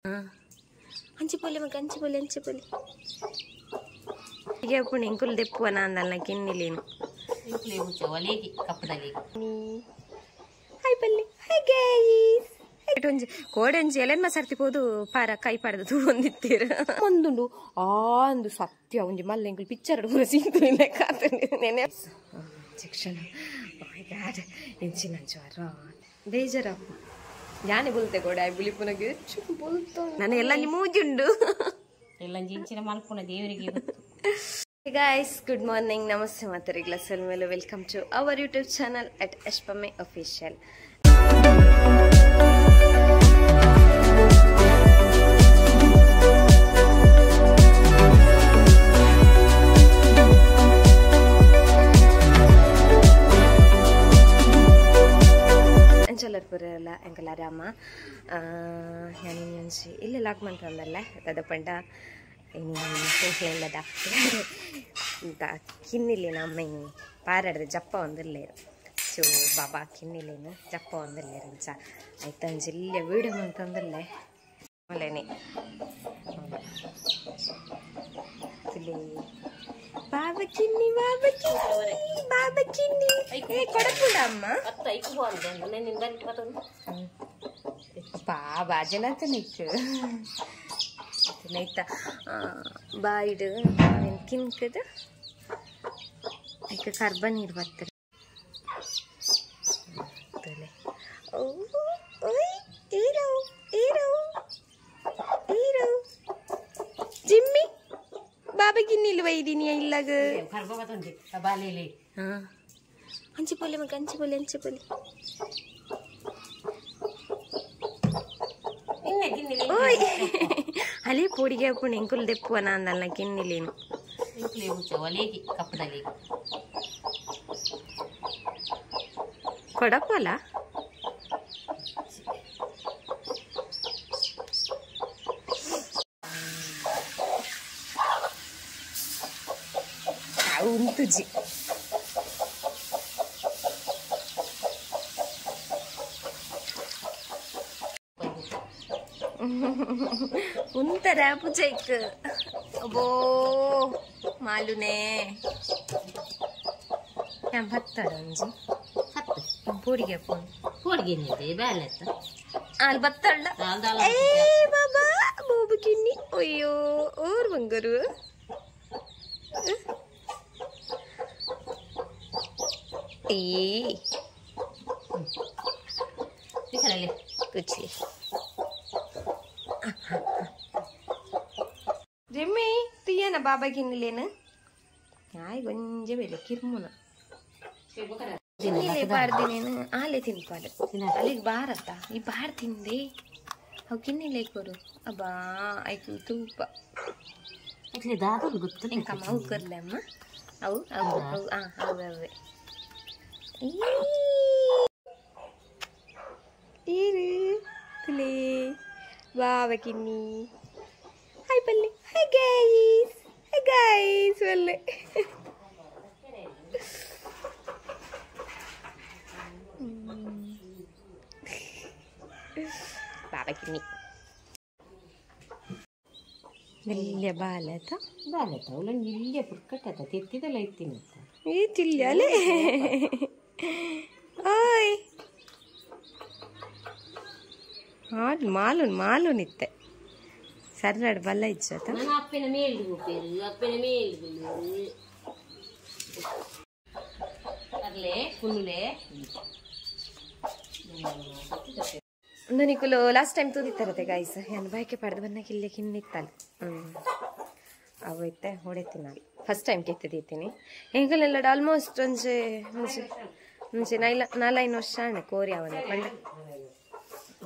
ಅಂಚಿಪೊಲೆ ಮಗ ಅಂಚಿಪೊಲೆ ಅಂಚಿಪೊಲೆ ಈಗ ಪುಣ್ಯ ಇಂಕುಲ್ ದೆಪ್ಪುವ ನಾಂದಲ್ಲ ಕಿನ್ನಿಲೇನು ಹಾಯ್ ಪಲ್ಲಿ ಹಾಯ್ ಗೈಸ್ ಒಂಜಿ ಕೋಡೆಂಜಿ ಎಲೆನ್ಮ ಸರ್ತಿಪೋದು ಪಾರ ಕೈ ಪಾಡದು ತೂ ಒಂದಿತ್ತೀರ ಒಂದುಂಡು ಅಂದು ಸತ್ಯ ಒಂಜಿ ಮಲ್ಲ ಇಂಕುಲ್ ಪಿಕ್ಚರ್ ಪೂರ ಸಿಂತು ನೆನೆ ಶಿಕ್ಷಣ ಇಂಚಿನ ಜ್ವರ ಬೇಜಾರಪ್ಪ ಯಾನೆ ಬುಲ್ತೆ ಕೋಡೆ ಆಯ್ ಬುಲಿ ಪುನಗೆ ಹೆಚ್ಚು ಬುಲ್ತು ನಾನು ಎಲ್ಲ ಮೂಜುಂಡು ಎಲ್ಲ ಇಂಚಿನ ಮಲ್ಪುನ ದೇವರಿಗೆ guys, good morning, namaste matarigla salmelo, welcome to our YouTube channel at Ashpame Official. ಅಂಚಲರ್ಪುರಲ್ಲ ಎಂಕಲ Rama ಯಾನಿಂಚಿ ಇಲ್ಲಿ ಲಾಕ್ ಮಂತ್ರಲ್ಲ ತದಪಂಡ ಇಲ್ಲದ ಇಂತ ಕಿನ್ನಿಲೇನ ಅಮ್ಮ ಪಾರಾಡ್ರೆ ಜಪ್ಪ ಒಂದಿರ್ಲೇರು ಸೊ ಬಾಬಾ ಕಿನ್ನಿಲೇನು ಜಪ್ಪ ಒಂದಿರ್ಲೇರು ಇಂಚ ಆಯ್ತು ಅಂಜಿಲ್ಲ ವೀಡಿಯೋ ಅಂತಂದಿರ್ಲೆ ಮಲೇನೆ ಬಾಬಾ ಕಿನ್ನಿ ಬಾಬಾ ಕಿನ್ನಿ ಬಾಬಾ ಕಿನ್ನಿ ಕೊಡಕೂಡ ಅಮ್ಮ ಬಾಬಾ ಜನತ ನಿಕ್ಕು ನೈತಾ ಬಾಯಿಡು ಕಿನ್ಕದ ಐಕ ಕರ್ಬ ನೀರು ಬರ್ತಾರೆ ಜಿಮ್ಮಿ ಬಾಬಾಗೆ ನಿಲ್ವ ಇದೀನಿ ಇಲ್ಲಾಗ ಅಂಚಿಪೊಲೆ ಮಗ ಅಂಚಿಪೊಲೆ ಅಂಚಿಪೊಲೆ ಅಲೆ ಪೋಡಿಗೆ ಹಾಕೊಂಡು ಎಂಕುಲ್ ದೆಪ್ಪುವ ನಾಂದಲ್ಲ ಕಿನ್ನಿಲೇನು ಕೊಡಪ್ಪಲ್ಲ ಉಂತುಜಿ ಉಂತರ ಪೂಜೈಕ್ ಅಬೋ ಮಾಲುನೆ ಬತ್ತಾರ ಒಂಜಿ ಪೋಡಿಗೆ ಪೋಡಿಗೆ ಬ್ಯಾಲೆ ಅಲ್ಲಿ ಬತ್ತಳ್ಳ ಏ ಬಾಬಾ ಬೋಬು ಕಿನ್ನಿ ಅಯ್ಯೋ ಓರ್ ಬಂಗರು ಏ ಕುಚ್ಚಿ ಜಿಮ್ಮಿ తీయన బాబా గిన్నెలేను హాయ్ కొంచెం వెలకిర్మున తిన్నలే పార్ది నేను ఆలే తినిపాడు అలికి భారత ఈ బార్ తింది అవు కిన్నెలే కొరు అబ్బా ఐకు తూప ఇట్లా దాదాపు గుర్తు ఇంకా అవు కర్లేమ్మ అవు అవు అవు అవు అవే ఈరు తులే బాబా కిన్ని హాయ్ పల్లి హాయ్ గైస్ వల్లే బాబా కిన్ని വലിയ ബാലത ಅವಳ ಇಲ್ಲೇ ಪುರ್ಕಟ್ಟ ತೆತ್ತಿದಲ್ಲ ಇತ್ತೀನಿ ಈ ತಿಲ್ಯಾಲೆ ಓಯ್ ಹಾಡ್ ಮಾಲು ನಿತ್ತೆ ಸರ್ರಾಡ್ ಬಲ್ಲ ಇಚ್ಚತ ನಾನು ಅಪ್ಪನ ಮೇಲೆ ಹೋಗ್ತೇನೆ ಅಪ್ಪನ ಮೇಲೆ ಅರ್ಲೆ ಕುಲ್ಲುಲೆ ನನಗೆ ಲಾಸ್ಟ್ ಟೈಮ್ ತೂದಿತ್ತಾರತೆ ಗಾಯ್ಸ್ ಏನು ಬಾಯ್ಕೆ ಪಡೆದು ಬನ್ನಕ್ಕೆ ಇಲ್ಲೇ ಕಿನ್ನಿತ್ತಲ್ಲ ಅವೈತೆ ಹೊಡಿತೀನಿ ನಾನು ಫಸ್ಟ್ ಟೈಮ್ ಕೆತ್ತಿದ್ದೀನಿ ಹೆಂಗಲೆಲ್ಲ ಆಲ್ಮೋಸ್ಟ್ ಒಂಚೆ ಮುಂಚೆ ಮುಂಚೆ 4 ವರ್ಷ ಅಣ್ಣ ಕೋರಿ ಅವನ ಪಂಡ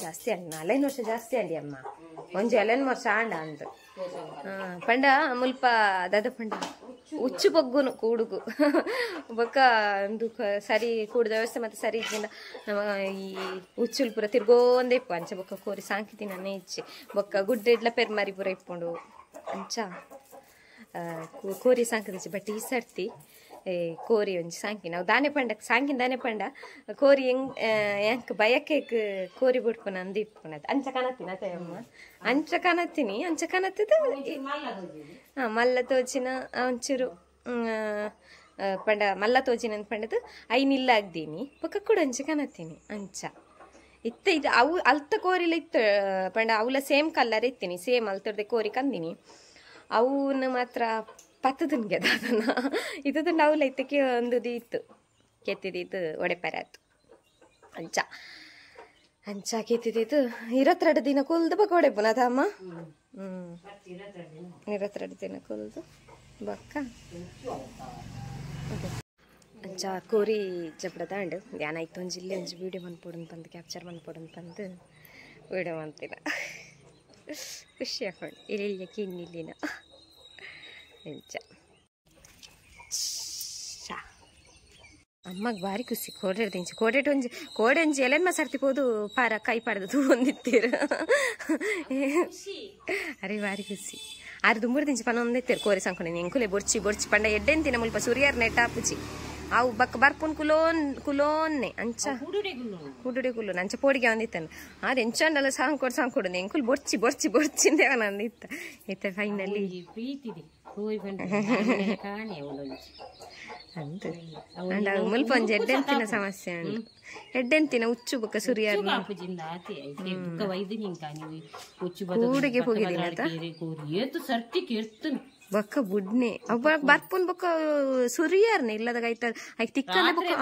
ಜಾಸ್ತಿ ಅಂಡಿ 4 ವರ್ಷ ಜಾಸ್ತಿ ಅಂಡಿ ಅಮ್ಮ ಒಂಜಿ 11 ವರ್ಷ ಆಂಡ ಅಂದ ಪಂಡ ಮುಲ್ಪ ದದ ಪಂಡ ಉಚ್ಚು ಬಗ್ಗುನು ಕೂಡುಗು ಬೊಕ್ಕ ಒಂದು ಸರಿ ಕೂಡುದ ವ್ಯವಸ್ಥೆ ಮತ್ತೆ ಸರಿ ಇದ್ದಿಂದ ನಮ್ಮ ಈ ಉಚ್ಚುಲ್ ಪೂರ ತಿರ್ಗೋಂದೇ ಇಪ್ಪ ಅಂಚ ಬೊಕ್ಕ ಕೋರಿ ಸಾಂಕಿತಿ ನನ್ನ ಇಚ್ಚಿ ಬೊಕ್ಕ ಗುಡ್ಡ ಇಡ್ಲ ಪೆರ್ಮಾರಿ ಪೂರ ಇಪ್ಕೊಂಡು ಅಂಚ ಕೋರಿ ಸಾಂಕದಿಚ್ಚಿ ಬಟ್ ಈ ಸರ್ತಿ ಕೋರಿ ಒಂಜಿ ಸಾಂಕಿ ನಾವು ದಾನೆ ಪಂಡ ಸಾಂಕಿನ ದಾನೆ ಪಂಡ ಕೋರಿ ಎಂಕ್ ಬಯಕೇಕ್ ಕೋರಿ ಬಿಡ್ಪುನ ಅಂದು ಇಪ್ಪುನದು ಅಂಚ ಕನತ್ತೀನಿ ಅಮ್ಮ ಅಂಚ ಕನತ್ತದು ಮಲ್ಲ ತೋಚಿನ ಒಂಚೂರು ಪಂಡ ಮಲ್ಲ ತೋಚಿನ ಅಂತ ಪಂಡದು ಐನಿಲ್ಲ ಆಗ್ದೀನಿ ಪಕ್ಕ ಕೂಡ ಅಂಚ ಕನತ್ತೀನಿ ಅಂಚ ಇತ್ತ ಇದು ಅವು ಅಲ್ತ ಕೋರಿಲ ಇತ್ತು ಪಂಡ ಅವಳ ಸೇಮ್ ಕಲರ್ ಇತ್ತೀನಿ ಸೇಮ್ ಅಲ್ತರ್ದೆ ಕೋರಿ ಕಂದಿನಿ ಅವನು ಮಾತ್ರ ಪತ್ತದನ್ಗೆ ಅದನ್ನ ಇದನ್ನ ಅವಳ ಇತ್ತಕ್ಕೆ ಒಂದು ಇತ್ತು ಕೆತ್ತಿದಿತ್ತು ಒಡೆಪೆರ ಆಯ್ತು ಅಂಚ ಕೆತ್ತಿದಿತ್ತು 22 ದಿನ ಕೊಲ್ದು ಬಕ್ಕ ಒಡೆಪುನ ಅದಮ್ಮ 22 ದಿನ ಕೊಲ್ದು ಬಕ್ಕ ಅಂಚ ಕೋರಿ ಜಬ್ಡದಾಂಡ್ ಯಾನಾಯ್ತು ಒಂಜಿ ಇಲ್ಲೇ ಒಂಜಿ ವೀಡಿಯೋ ಮನ್ಪೊಡನ್ ಬಂದು ಕ್ಯಾಪ್ಚರ್ ಮನ್ಪೊಡನ್ ಬಂದು ವೀಡಿಯೋ ಮಂತಿನ ಖುಷಿ ಹಾಕೊಂಡು ಇಲ್ಲಿಯಕ್ಕೆ ಇನ್ನಿಲ್ಲಿನ ಅಂಚ ಅಮ್ಮಗೆ ಭಾರಿ ಖುಷಿ ಕೋಡೆ ಒಂಜಿ ಎಲೆನ್ ಸರ್ತಿಪೋದು ಪಾರ ಕೈ ಪಾಡ್ದು ಒಂದಿತ್ತೀರು ಅರೆ ಭಾರಿ ಖುಷಿ ಆರು ದುಂಬುಡು ದಿಂಚಿ ಪನ ಒಂದಿತ್ತೀರು ಕೋರಿ ಸಂಕೊಂಡು ಎಂಕುಲೆ ಬೊಡ್ಚಿ ಪಂಡ ಎಡ್ಡೆಂತಿನ ಮುಲ್ಪ ಸುರಿಯಾರ್ ನೆಟ್ಟಾಪುಚಿ ಅವು ಬಕ್ಕ ಬರ್ಪುನ್ ಕುಲೋನ್ನೆ ಅಂಚ ಹುಡುಡಿ ಕುಲ್ಲೋನ್ ಅಂಚ ಪೋಡಿಗೆ ಒಂದಿತ್ತನು ಅದು ಎಂಚಂಡಲ್ಲ ಸಾಂಕೊಡು ಎಂಕುಲ್ ಬೊಡ್ಚಿಂದೇವ ನಂದಿತ್ತ ಇತ್ತ ಫೈನಲಿ ಅಂತ ಮುಲ್ಪ ಒಂಜಿ ಎಡ್ಡೆಂತಿನ ಸಮಸ್ಯೆ ಎಡ್ಡೆಂತಿನ ಉಚ್ಚು ಬೊಕ್ಕ ಸುರಿಯಾರ್ ಕೂಡಿಗೆ ಹೋಗಿದ್ದೀನಿ ಬೊಕ್ಕ ಬುಡ್ನೆ ಅವ ಬರ್ಪುನ್ ಬೊಕ್ಕ ಸುರಿಯಾರ್ನೆ ಇಲ್ಲದಾಗ ಐ ತಿಕ್ಕಂದ ಬೊಕ್ಕ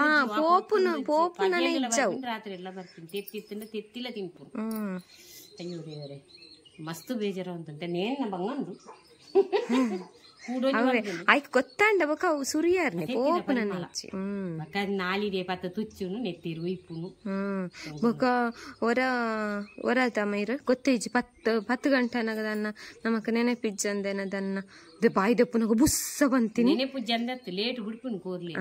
ಪೋಪುನನೆ ಇಜ್ಜವು ರಾತ್ರಿ ಎಲ್ಲ ಬರ್ತೀನಿ ತೆತ್ತಿಲ್ಲ ತಿನ್ಪು ಅಯ್ಯೋ ದೇವರೇ ಮಸ್ತ್ ಬೇಜಾರ ಅಂತಂತೆ ನೇನ ಬಂಗಂದು ಆಯ್ಕೆ ಗೊತ್ತಾಂಡ ಬೊಕ್ಕ ಅವು ಸುರಿಯಾರ್ನೆ ಪೋಪುನನೆ ಇಚ್ಚಿ ನಾಲಿಗೆ ಪತ್ತ ತುಚ್ಚುನು ನೆತ್ತಿರು ಇಪ್ಪುನು ಬೊಕ್ಕ ಒರ ತಮೈರ ಗೊತ್ತೇಜಿ 10 ಗಂಟೆನಾಗದನ್ನ ನಮಕ್ ನೆನಪಿಜ್ಜಂದೆನದನ್ನ ಬಾಯಿ ದಪ್ಪುನಾಗ ಬುಸ್ಸ ಬಂತೀನಿ ನೆನಪು ಜಂದತ್ತು ಲೇಟ್ ಬಿಡ್ಪುನ್ ಕೋರ್ಲಿ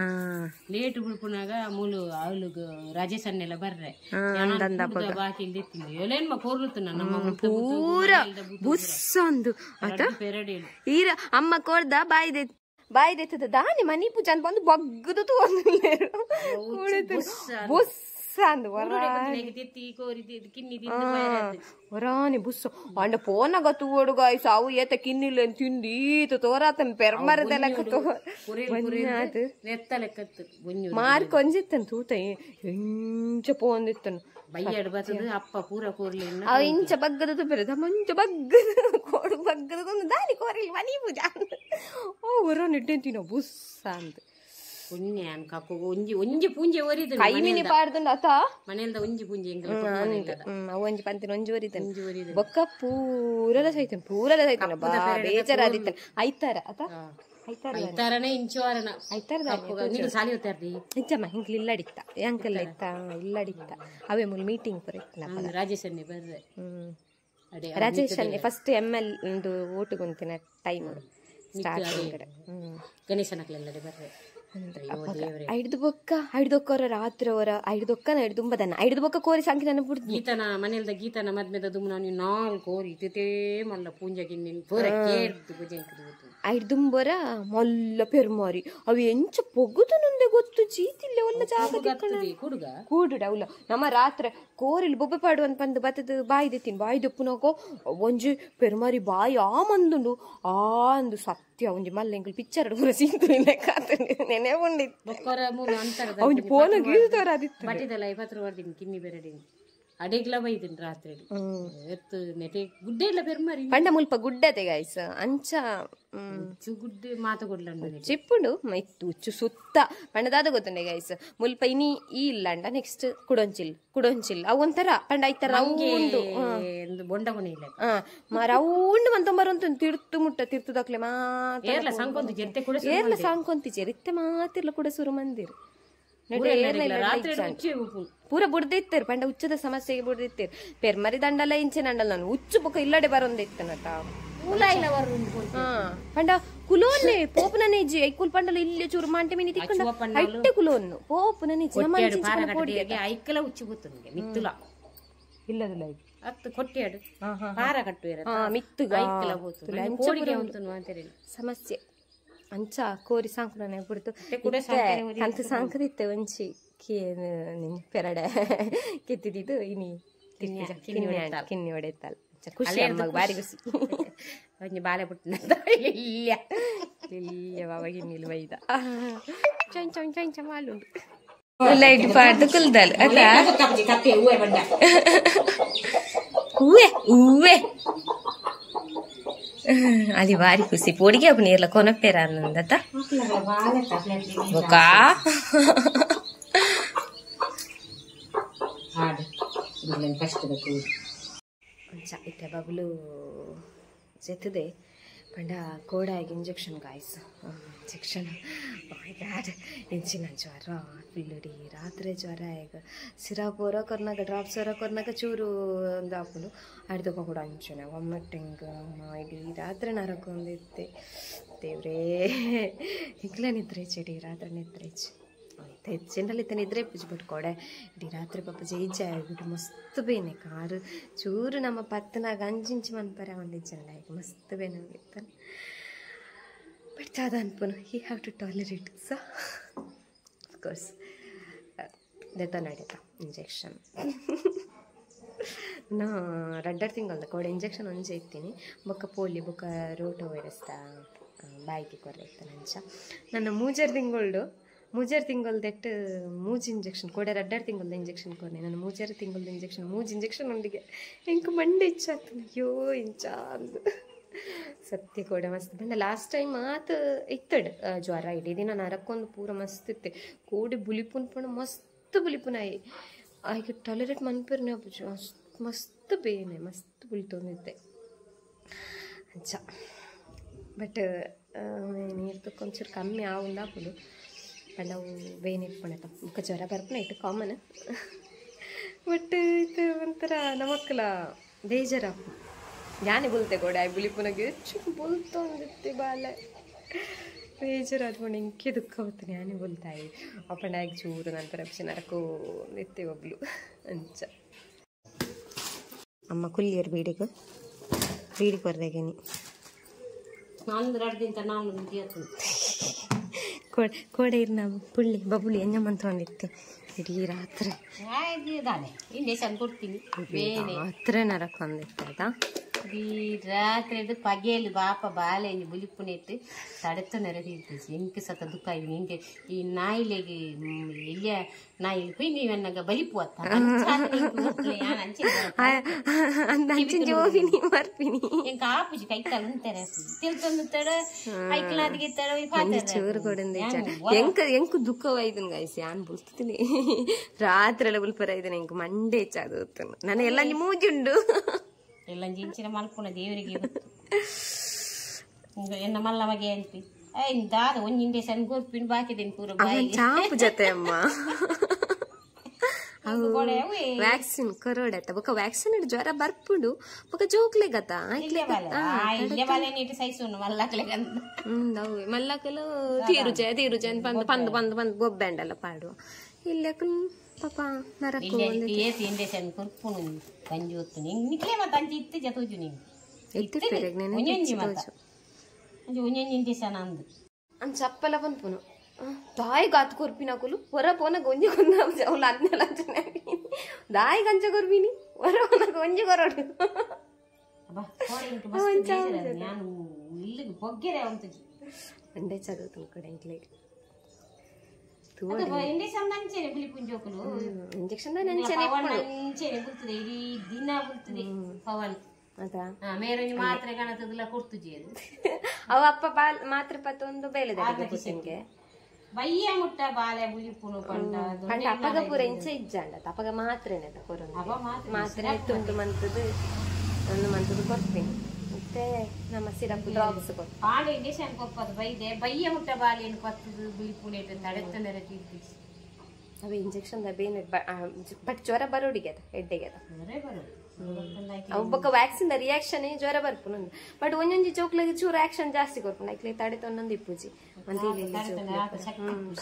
ಲೇಟ್ ಬಿಡ್ಪುನಾಗ ಮೂಲು ಅವಳು ರಾಜೇಶನ್ನೆಲ್ಲ ಬರ್ರೆ ಬಾಕಿ ಇಲ್ದಿತ್ತು ಎಲೇನ್ಮ ಕೋರ್ಲುತ್ತು ನಮ್ಮ ಪೂರ ಬುಸ್ಸ ಅಂದು ಆತ ಈರ ಅಮ್ಮ ಕೋರ್ದ ಬಾಯ್ದೆತ್ತದ ದಾನಿ ಮನಿ ಪೂಜ ಅಂತ ಬಂದು ಬಗ್ಗದು ತೋರ್ಲೇರು ಬುಸ್ಸ ಅಂದು ಒರಾನಿ ಬುಸ್ಸ ಅಂಡ ಪೋನಾಗ ತೂವಡು ಗಾಯ್ಸ ಅವು ಏತ ಕಿನ್ನಿಲ್ಲ ತಿಂದೀತು ತೋರಾತನ್ ಪೆರ್ಮರದೆಲ್ಲ ಮಾರ್ ಕೊಂಜಿತ್ತನ್ ತೂತ ಎಂಚ ಪೋಂದಿತ್ತನು ಬಯ್ಯಾಡು ಬರ್ತದ ಅಪ್ಪ ಪೂರ ಕೋರ್ಲಿ ಅವ ಇಂಚ ಬಗ್ಗದ ಬೆರೆದ ಮಂಚ ಬಗ್ಗದ ಕೋಡು ಬಗ್ಗದ ದಾನಿ ಕೋರಿಲಿ ಮನಿ ಪೂಜ ಓ ಒರ ನೆಟ್ಟೆಂತಿನ ಬುಸ್ಸ ಅಂತ ಪುಣ್ಯ ಅನ್ಕಾಕು ಒಂಜಿ ಪೂಂಜೆ ಒರಿದ ಕೈ ಮಿನಿ ಪಾಡ್ದಂಡ ಆತ ಮನೆಯಲ್ದ ಒಂಜಿ ಪೂಂಜೆ ಒಂಜಿ ಪಂತಿನ ಒಂಜಿ ಒರಿತನ ಬೊಕ್ಕ ಪೂರಲ ಸೈತನ್ ಬೇಜಾರಾದಿತ್ತನ ಐತಾರ ಆತ ಐತಾರನೇ ಇಂಚೋರನ ಐತಾರ ಸಾಲಿ ಹೋಗ್ತಾರ್ರಿ ನಿಜಮ್ಮ ಹಿಂಗ್ಲಿ ಇಲ್ಲಡಿತ್ತ ಅಂಕಲ್ ಐತಾ ಇಲ್ಲಡಿತ್ತ ಅವೇ ಮುಲ್ ಮೀಟಿಂಗ್ ಬರೈತನ ರಾಜೇಶನ್ನೇ ಬರ್ರೆ ರಾಜೇಶನ್ನೇ ಫಸ್ಟ್ ML ಒಂದು ಓಟುಗುಂತಿನ ಟೈಮ್ ಸ್ಟಾರ್ಟಿಂಗ್ ಗಣೇಶನಕ್ಲೆಲ್ಲಡೆ ಬರ್ರೆ ಐಡ್ದೊಕ್ಕರ ರಾತ್ರಿ ಅವರ ಐಡ್ದೊಕ್ಕನ ಐಡ್ದುಂಬದನ್ನ ಐಡ್ದು ಕೋರಿ ಸಂಖ್ಯೆ ನನ್ನ ಬಿಡ್ದು ಗೀತನ ಮನೆಯಲ್ದ ಗೀತನ ಮದ್ಮೆದ ದುಮ್ನ ನೀವು 4 ಕೋರಿ ತಿತೇ ಮಲ್ಲ ಪೂಂಜಗೆ ನಿನ್ ಪೂರ ಕೇರ್ದು ಭುಜಂಕದು ಐಡ್ದುಂಬರ ಮಲ್ಲ ಪೆರ್ಮಾರಿ ಅವು ಎಂಚ ಪೊಗುದು ನಂದೆ ಗೊತ್ತು ಚೀತಿಲ್ಲ ಒಲ್ಲ ಜಾಗ ಕೂಡುಡ ಅವಲ್ಲ ನಮ್ಮ ರಾತ್ರಿ ಕೋರಿಲ್ ಬೊಬ್ಬೆ ಪಾಡು ಅಂತ ಬಂದು ಬತ್ತದ ಬಾಯ್ದೆತ್ತೀನಿ ಬಾಯ್ದೆಪ್ಪುನಾಗೋ ಒಂಜಿ ಪೆರ್ಮಾರಿ ಬಾಯಿ ಆ ಮಂದುಂಡು ಆ ಅಂದು ಸತ್ಯ ಒಂಜಿ ಮಲ್ಲ ಎಂಕಲ್ ಪಿಕ್ಚರ್ ಪೂರ ಸೀತು ನೆನೆ ಉಂಡಿತ್ತು ಅವ್ನು ಫೋನ್ ಗೀಳ್ತಾರದಿತ್ತು ಬಟ್ಟಿದಲ್ಲ 50 ವರ್ಷದಿಂದ ಕಿನ್ನಿ ಬೆರಡಿ ಅಡೆಗ್ಲ ಬೈದಿನ್ ರಾತ್ರಿ ಎತ್ತು ನೆಟೆ ಗುಡ್ಡೆ ಇಲ್ಲ ಪೆರ್ಮಾರಿ ಪಂಡ ಮುಲ್ಪ ಗುಡ್ಡತೆ ಗೈಸ್ ಅಂಚ ಗುಡ್ಡೆ ಮಾತುಗೊಡ್ಲಂಡ ಚಿಪ್ಪುಂಡು ಮೈತ್ತು ಉಚ್ಚು ಸುತ್ತ ಪಂಡದಾದ ಗೊತ್ತುಂಡೆ ಗೈಸ್ ಮುಲ್ಪ ಇನಿ ಈ ಇಲ್ಲಂಡ ನೆಕ್ಸ್ಟ್ ಕುಡೊಂಚಿಲ್ ಅವು ಒಂಥರ ಪಂಡ ಐತ ರೌಂಡ್ ಬೊಂಡ ಕೊನೆ ಇಲ್ಲ ರೌಂಡ್ ಮಂತೊಂಬರಂತ ತಿರ್ತುದಕ್ಲೆ ಮಾತ್ರ ಏರ್ಲ ಸಾಂಕೊಂತಿ ಜೆರ್ತೆ ಕೂಡ ಏರ್ಲ ಸಾಂಕೊಂತಿ ಜೆರಿತ್ತೆ ಮಾತಿರ್ಲ ಕೂಡ ಸುರು ಮಂದಿರು ಪೂರ ಬುಡ್ದಿತ್ತೇರು ಪಂಡ ಉಚ್ಚದ ಸಮಸ್ಯೆಗೆ ಬುಡ್ದಿತ್ತೇರು ಪೆರ್ಮರಿ ದಂಡಲ್ಲ ಇಂಚೆ ನಂಡಲ್ಲ ನಾನು ಉಚ್ಚು ಬೊಕ್ಕ ಇಲ್ಲಡೆ ಬರೊಂದಿತ್ತನಟ ಪಂಡ ಕುಲೋನ್ನೆ ಪೋಪುನನೆ ಇಜ್ಜಿ ಐಕುಲ್ ಪಂಡಲ ಇಲ್ಲೇ ಚೂರು ಮಾಂಟೆ ಮಿನಿ ತಿಕ್ಕಂಡ ಐಟ್ಟೆ ಕುಲೋನ್ನು ಪೋಪುನನೆ ಇಜ್ಜಿ ಐಕ್ಕಲ ಉಚ್ಚು ಗೊತ್ತು ಮಿತ್ತುಲ ಇಲ್ಲದಲ್ಲ ಅತ್ತು ಕೊಟ್ಟಿಯಾಡು ಪಾರ ಕಟ್ಟುವಿರ ಮಿತ್ತುಗ ಐಕ್ಕಲ ಹೋತು ಕೋಡಿಗೆ ಉಂಟು ಅಂತೇಳಿ ಸಮಸ್ಯೆ ಅಂಚ ಕೋರಿ ಸಾಂಕುರನೆ ಬಿಡ್ತು ಕಂತ ಸಾಂಕದಿತ್ತೆ ಒಂಚಿ ಪೆರಡೆ ಕೆತ್ತಿದ್ದು ಇನಿ ಕಿನ್ನಿ ಹೊಡೆತಲ್ಲ ಖುಷಿ ಅಮ್ಮಗೆ ಬಾರಿ ಖುಷಿ ಒಂಜಿ ಬಾಲೆ ಬಿಟ್ಟಿನ ಇಲ್ಲೇ ಬಾಬಾ ಗಿನ್ನಿಲ್ ಬೈದ ಚೊಂಚ ಚೊಂಚ ಮಾಲುಂಡು ಲೈಟ್ ಪಾಡ್ದು ಕುಲ್ದಲ್ ಅದ ಹೂವೆ ಹೂವೆ అది వారి ఖుషి పొడిగే ఒక నీళ్ళ కొనప్పేరానందట ఒక ಇತ್ತೆ ಬಬ್ಲು ಜೆತ್ತದೆ ಪಂಡ ಕೋಡಾಗಿ ಇಂಜೆಕ್ಷನ್ ಗಾಯ್ಸ್ ಇಂಜೆಕ್ಷನ್ ಇಂಚಿನ ಜ್ವರ ಫುಲ್ಲು ರಾತ್ರಿ ಜ್ವರ ಈಗ ಸಿರಾ ಪೂರ ಕೊರ್ನಾಗ ಡ್ರಾಪ್ಸ್ ಹೊರ ಕೊರ್ನಾಗ ಚೂರು ಒಂದು ಹಾಕೊಂಡು ಅಡ್ದಕ್ಕ ಕೂಡ ಅಂಚನೆ ಒಮ್ಮಟ್ಟಿಂಗ್ ಇಡೀ ರಾತ್ರಿ ನರಕೊಂದಿತ್ತೆ ದೇವ್ರೇ ಈಗಲೇ ನಿದ್ರೆ ಇಡೀ ರಾತ್ರಿ ನಿದ್ರೆ ಹೆಚ್ಚಿನಲ್ಲಿ ನಿದ್ರೆ ಇಪ್ಪಿಸಿ ಬಿಟ್ಕೊಡೆ ಇಡೀ ರಾತ್ರಿ ಪಾಪ ಜೈಜ ಆಗ್ಬಿಟ್ಟು ಮಸ್ತ್ ಬೇನೆ ಕಾರು ಚೂರು ನಮ್ಮ ಪತ್ತನಾಗ ಅಂಚಿಂಚು ಮನ್ಪರೆ ಒಂದಿಜ್ಜಂಡ ಈಗ ಮಸ್ತ್ ಬೇನೆ ಹೋಗಿತ್ತಾನೆ ಬಟ್ ಅದು ಅನ್ಪನು he have to tolerate so of course ದೆತ್ತ ನಡೀತಾ ಇಂಜೆಕ್ಷನ್ ನಾ 2 ತಿಂಗಳದ ಕೋಡೆ ಇಂಜೆಕ್ಷನ್ ಒಂಜೆ ಇತ್ತೀನಿ ಬೊಕ್ಕ ಪೋಲಿಯೋ ಬೊಕ್ಕ ರೋಟೋ ವೈರಸ್ ಬಾಯಿಗೆ ಕೊರ್ರೆಕ್ತಾನೆ ಅಂಚ ನನ್ನ ಮೂಜರ್ ತಿಂಗಳದೆಟ್ಟು ಮೂಜಿ ಇಂಜೆಕ್ಷನ್ ಕೊಡೆ 2 ತಿಂಗಳದ ಇಂಜೆಕ್ಷನ್ ಕೊನೆ ನಾನು ಮೂಜರ್ ತಿಂಗಳದ ಇಂಜೆಕ್ಷನ್ ಮೂಜಿ ಇಂಜೆಕ್ಷನ್ ಉಂಡಿಗೆ ಎಂಕ ಮಂಡೆ ಇಚ್ಚಾತು ಅಯ್ಯೋ ಇಂಚ ಅಂದು ಸತ್ಯ ಕೊಡೆ ಮಸ್ತ್ ಬಂದ ಲಾಸ್ಟ್ ಟೈಮ್ ಮಾತು ಇತ್ತಡ್ ಜ್ವರ ಇಡೀ ದಿನ ನರಕ್ಕೊಂದು ಪೂರ ಮಸ್ತ್ ಇತ್ತೆ ಕೋಡಿ ಬುಲಿಪುನ್ ಪಣ ಮಸ್ತ್ ಬುಲಿಪುನಾಯಿ ಆಗ ಟಾಲರೇಟ್ ಮನ್ಪರ್ನೆ ಮಸ್ತ್ ಬೇನೆ ಮಸ್ತ್ ಬುಲಿತೊಂದಿತ್ತೆ ಅಂಚ ಬಟ್ ನೀರು ಕೊಂಚೂರು ಕಮ್ಮಿ ಆವುಂದಾಪುಡು ಪಂಡವು ಬೇನೆ ಇಟ್ಕೊಂಡೈತ ಮುಖ ಜ್ವರ ಬರ್ಪನೆ ಇಟ್ಟು ಕಾಮನ್ ಬಟ್ ಇದು ಒಂಥರ ನಮಕ್ಕಲ ಬೇಜಾರಾಪು ಯಾನೆ ಬುಲ್ತೆ ಕೂಡ ಬುಲಿಪುನಗೆ ಹೆಚ್ಚು ಬುಲ್ತೊಂದಿತ್ತೆ ಬಾಲೆ ಬೇಜಾರಾದ್ಕೊಂಡು ಇಂಕೆ ದುಃಖ ಹೋಗ್ತಾನೆ ಯಾನೆ ಬುಲ್ತಾಯಿ ಅಪ್ಪಂಡಾಗಿ ಚೂರು ನಂತರ ನರಕು ನಿತ್ತೆ ಒಬ್ಳು ಅಂಚ ಅಮ್ಮ ಕುಲ್ಲಿಯರು ಬೀಡಿಗೆ ಬರ್ದಾಗೇನಿ ಕೋಡೆ ಇರ್ನ ಪುಳ್ಳಿ ಬಬುಳಿ ಎಂಜಮ್ಮಂತ ಒಂದಿತ್ತು ಇಡೀ ರಾತ್ರಿ ಇಂಜೆಕ್ಷನ್ ಕೊಡ್ತೀನಿ ರಾತ್ರಿ ನರಕ ಒಂದಿತ್ತು ಆಯ್ತಾ ಈ ರಾತ್ರಿ ಪಗೆಯಲ್ಲಿ ಬಾಪ ಬಾಲೆ ಬುಲಿಪುನೆಟ್ಟು ತಡೆತ ನೆರೆದಿರ್ತೀವಿ ಎಂಕೆ ಸತ ದುಃಖ ಇವಿ ಹಿಂಗೆ ಈ ನಾಯಿಲೆಗೆ ಇಲ್ಲಿಯ ನಾಯಿ ಪೈ ನೀವನ್ನಾಗ ಬಲಿಪುವತ್ತ ಎಂಕ ಆಪುಜಿ ಕೈತಾಳ ಅಂತಾರೆ ತಿಳ್ಕೊಂಡುತ್ತಾಡ ಐಕ್ಲಾದಿಗೆ ಎಂಕು ದುಃಖವಾಯ್ತು ಗಾಯ್ಸಿ ಯಾನ್ ಬುಲ್ತೀನಿ ರಾತ್ರಿ ಎಲ್ಲ ಬುಲ್ಪರ ಇದ್ದೇನೆ ಎಂಕು ಮಂಡೆ ಹೆಚ್ಚಾದ ನನ್ನ ಎಲ್ಲ ಮೂಜುಂಡು ಎಲ್ಲ ಜಿಂಚಿನ ಮಲ್ಪುನ ದೇವರಿಗೆ ಎನ್ನ ಮಲ್ಲ ಮಗೆ ಅನ್ಪಿ ದಾದ ಒಂದ್ ಇಂಜೆಕ್ಷನ್ ಗೊರ್ಪಿನ ಬಾಕಿದೇನು ಪೂರ ಚಾಪು ಜೊತೆ ಅಮ್ಮ ವ್ಯಾಕ್ಸಿನ್ ಕರೋಡೆ ಆಯ್ತಾ ಬೊಕ್ಕ ವ್ಯಾಕ್ಸಿನ್ ಜ್ವರ ಬರ್ಪುಂಡು ಬೊಕ್ಕ ಜೋಕ್ಲೆ ಗತ ಮಲ್ಲಕಲು ತೀರುಜೆ ಅಂತ ಬಂದು ಗೊಬ್ಬೆಂಡಲ್ಲ ಪಾಡುವ ಇಲ್ಲಕಲ್ ಪಾಪ ನರಕು ಇಂಜೆಕ್ಷನ್ ಕೊರ್ಪುನು ಕಂಜಿ ಹೊತ್ತು ನಿಕ್ಲೆ ಮತ್ತೆ ಅಂಚಿ ಇತ್ತು ಜತೋಜು ನೀವು ಇಂಜೆಕ್ಷನ್ ಅಂದು ಅಂತ ಚಪ್ಪಲ ಬಂದ್ಪುನು దాయి గాతు కొర్పినకులు వర పోన గొంజి కొన్నా జౌల అన్నల దాయి గంజ కొర్పిని వర పోన గొంజి కొరడు అబ్బా కోడి ఇంక మస్తు చేసేది ನಾನು ಇಲ್ಲಿಗೆ ಬೊಗ್ಗೆರೆ ಅಂತಜಿ ಅಂಡೆ ಚದುತು ಕಡೆ ಇಂಟ್ಲೆ ಅದು ಇಂಜೆಕ್ಷನ್ ನಂಚೆನೆ ಬಿಳಿ ಪುಂಜೋಕುಲು ಇಂಜೆಕ್ಷನ್ ನಂಚೆನೆ ನಂಚೆನೆ ಬುಲ್ತದೆ ಇಡೀ ದಿನ ಬುಲ್ತದೆ ಪವನ್ ಅದಾ ಮೇರನಿ ಮಾತ್ರೆ ಕಾಣತದಲ್ಲ ಕೊಡ್ತುಜಿ ಅದು ಅವ ಅಪ್ಪ ಮಾತ್ರೆ ಪತ್ತೊಂದು ಬೇಲೆದ ಕುಸಿಂಗೆ ಬಯ್ಯ ಮುಟ್ಟ ಬಾಲೆ ಬುಲಿಪುನು ಪಂಡ ಅಪ್ಪಗ ಪೂರ ಇಂಚೆ ಇಜ್ಜಂಡ ಅಪ್ಪಗ ಮಾತ್ರೆನೆ ಕೊರೊಂದು ಮಾತ್ರೆ ತುಂಡು ಮಂತದು ಒಂದು ಮಂತದು ಕೊಡ್ತೀನಿ ಮತ್ತೆ ನಮ್ಮ ಸಿರಪ್ ಡ್ರಾಪ್ಸ್ ಕೊಟ್ಟು ಆಡ ಇಂಜೆಕ್ಷನ್ ಕೊಪ್ಪದು ಬೈದೆ ಬಯ್ಯ ಮುಟ್ಟ ಬಾಲೆಯನ್ನು ಪತ್ತದು ಬುಲಿಪುನು ಇಟ್ಟು ತಡೆತ ನೆರತಿದ್ದಿ ಅವ ಇಂಜೆಕ್ಷನ್ ಬೇನೆ ಬಟ್ ಜ್ವರ ಬರೋಡಿಗೆ ಅದ ಎಡ್ಡೆಗೆ ಅದ ಒಬ್ಬಕ್ಕ ವ್ಯಾಕ್ಸಿನ್ ರಿಯಾಕ್ಷನ್ ಜ್ವರ ಬರ್ಪುನು ಬಟ್ ಒಂದೊಂದು ಜೋಕ್ಲಾಗಿ ಚೂರು ಆಕ್ಷನ್ ಜಾಸ್ತಿ ಕೊರ್ಪುಂಡು ಐಕ್ಲೆ ತಡೆತ ಒಂದೊಂದು ಇಪ್ಪುಜಿ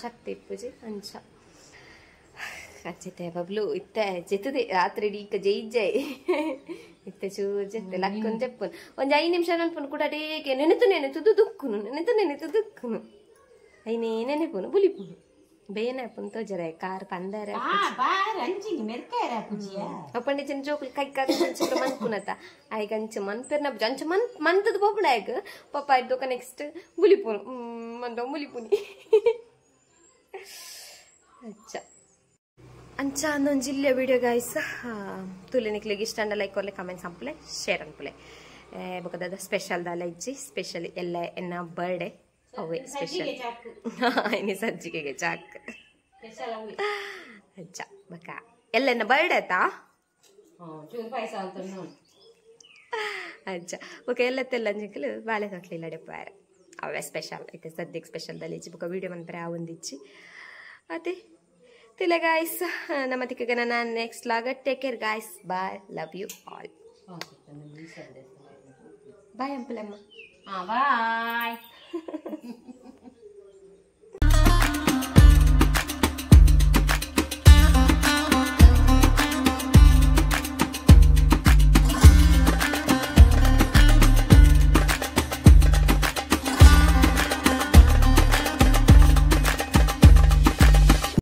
ಶಕ್ತಿ ಇಪ್ಪುಜಿ ಅಂಚ ಅಜ್ಜತೆ ಬಬ್ಲು ಇತ್ತ ಜೆತ್ತದೆ ರಾತ್ರಿ ಈಗ ಜೈ ಜೈ ಇತ್ತ ಚೂರ್ ಜೆತ್ತೆ ಲಕ್ಕನ್ ಜಪ್ಪನ್ ಒಂದ್ 5 ನಿಮಿಷ ನೆನಪುನು ಕೂಡ ಡೇಗೆ ನೆನೆತು ದುಕ್ಕುನು ನೆನೆತು ದುಕ್ಕುನು ಐನೇ ನೆನೆಪುನು ಬುಲಿಪುನು ಬೇನೆಪುನು ತೋಜರೆ ಕಾರ್ ಪಂದರ ಅಪ್ಪಂಡಿ ಚಿನ್ನ ಜೋಕುಲು ಕೈ ಕಾರ್ ಚಿಕ್ಕ ಮನ್ಪುನತ ಆಯ್ಗ ಅಂಚ ಮನ್ಪೆರ್ನ ಅಂಚ ಮಂತದ ಪೋಪುಡಾಯ್ಗ ಪಪ್ಪ ಇದ್ದೋಕ ನೆಕ್ಸ್ಟ್ ಬುಲಿಪುನು ಮಂದ ಬುಲಿಪುನಿ ಅಚ್ಚ ಅಂಚ ಅಂದೊಂದು ಜಿಲ್ಲೆ ವಿಡಿಯೋ ಗಾಯ್ಸ್ ತುಲೆ ನಿಕ್ಲಿಗೆ ಇಷ್ಟ ಅಂಡ ಲೈಕ್ ಕೊರ್ಲೆ ಕಮೆಂಟ್ಸ್ ಅಂಪುಲೆ ಶೇರ್ ಅನ್ಪುಲೆ ಬೊಕದ ಸ್ಪೆಷಲ್ ದಾಲ ಇಜ್ಜಿ ಸ್ಪೆಷಲ್ ಎಲ್ಲ ಎನ್ನ ಬರ್ಡೇ ಅವೇ ಸ್ಪೆಷಲ್ ಇನಿ ಸಜ್ಜಿಗೆಗೆ ಚಾಕ್ ಅಜ್ಜ ಬಕ ಎಲ್ಲ ಎನ್ನ ಬರ್ಡೇ ಆಯ್ತಾ ಅಜ್ಜ ಓಕೆ ಎಲ್ಲ ತೆಲ್ಲಂಜಿಕ್ಕಲು ಬಾಳೆ ತೊಟ್ಲಿಲ್ಲ ಡೆಪ್ಪಾರ ಅವೇ ಸ್ಪೆಷಲ್ ಐತೆ ಸದ್ಯಕ್ಕೆ ಸ್ಪೆಷಲ್ ದಾಲ ಇಜ್ಜಿ ಬೊಕ ವಿಡಿಯೋ ಮನ್ಪರೆ ಆ ಒಂದಿಜ್ಜಿ ಅದೇ ತಿಲ್ಲ ಗಾಯ್ಸ್ ನಮ್ಮ ತಿಕ್ಕಗ ನಾನು ನೆಕ್ಸ್ಟ್ ಲಾಗ take care guys bye love you all bye ಅಂಪಲಮ್ಮ ಬಾಯ್